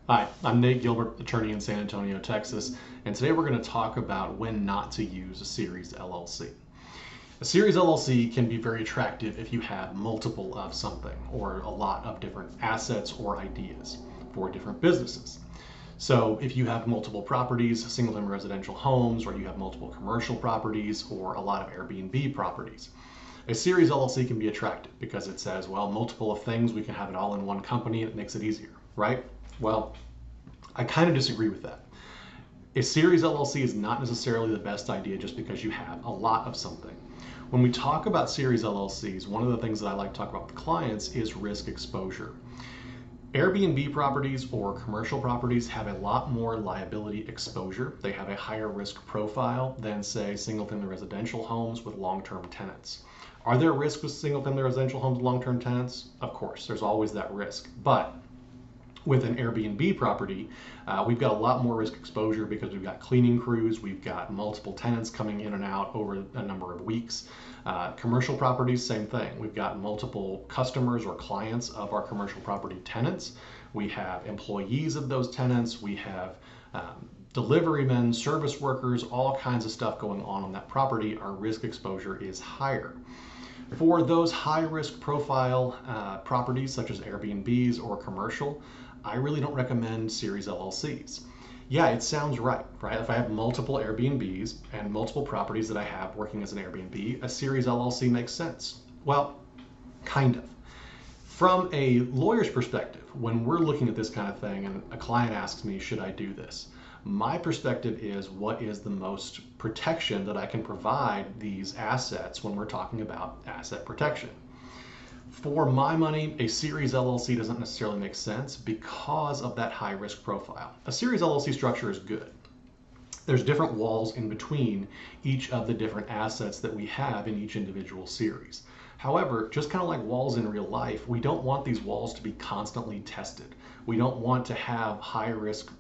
Hi, I'm Nate Gilbert, attorney in San Antonio, Texas, and today we're going to talk about when not to use a series LLC. A series LLC can be very attractive if you have multiple of something or a lot of different assets or ideas for different businesses. So if you have multiple properties, single-family residential homes, or you have multiple commercial properties or a lot of Airbnb properties, a series LLC can be attractive because it says, well, multiple of things, we can have it all in one company and it makes it easier, right? Well, I kind of disagree with that. A series LLC is not necessarily the best idea just because you have a lot of something. When we talk about series LLCs, one of the things that I like to talk about with clients is risk exposure. Airbnb properties or commercial properties have a lot more liability exposure. They have a higher risk profile than, say, single-family residential homes with long-term tenants. Are there risks with single-family residential homes with long-term tenants? Of course, there's always that risk. But with an Airbnb property, we've got a lot more risk exposure because we've got cleaning crews, we've got multiple tenants coming in and out over a number of weeks. Commercial properties, same thing. We've got multiple customers or clients of our commercial property tenants. We have employees of those tenants. We have deliverymen, service workers, all kinds of stuff going on that property. Our risk exposure is higher. For those high risk profile properties such as Airbnbs or commercial, I really don't recommend series LLCs. Yeah, it sounds right? If I have multiple Airbnbs and multiple properties that I have working as an Airbnb, a series LLC makes sense. Well, kind of. From a lawyer's perspective, when we're looking at this kind of thing and a client asks me, should I do this? My perspective is, what is the most protection that I can provide these assets when we're talking about asset protection? For my money, a series LLC doesn't necessarily make sense because of that high risk profile. A series LLC structure is good. There's different walls in between each of the different assets that we have in each individual series. However, just kind of like walls in real life, we don't want these walls to be constantly tested. We don't want to have high risk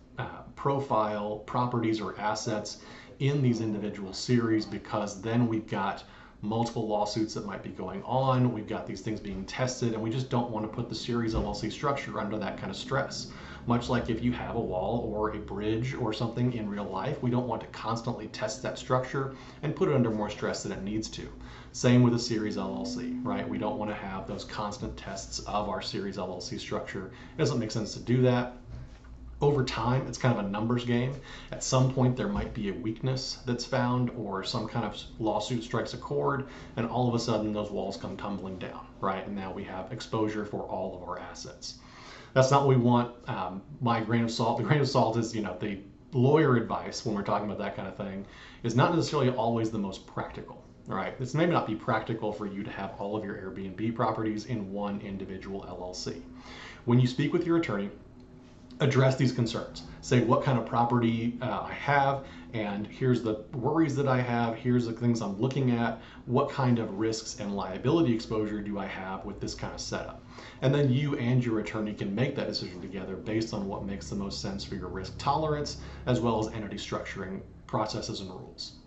profile properties or assets in these individual series, because then we've got multiple lawsuits that might be going on. We've got these things being tested, and we just don't want to put the series LLC structure under that kind of stress. Much like if you have a wall or a bridge or something in real life, we don't want to constantly test that structure and put it under more stress than it needs to. Same with a series LLC, right? We don't want to have those constant tests of our series LLC structure. It doesn't make sense to do that. Over time, it's kind of a numbers game. At some point, there might be a weakness that's found or some kind of lawsuit strikes a chord, and all of a sudden those walls come tumbling down, right? And now we have exposure for all of our assets. That's not what we want. My grain of salt, the grain of salt is, the lawyer advice when we're talking about that kind of thing is not necessarily always the most practical. All right, this may not be practical for you to have all of your Airbnb properties in one individual LLC. When you speak with your attorney, address these concerns. Say what kind of property I have, and here's the worries that I have, here's the things I'm looking at, what kind of risks and liability exposure do I have with this kind of setup. And then you and your attorney can make that decision together based on what makes the most sense for your risk tolerance, as well as entity structuring processes and rules.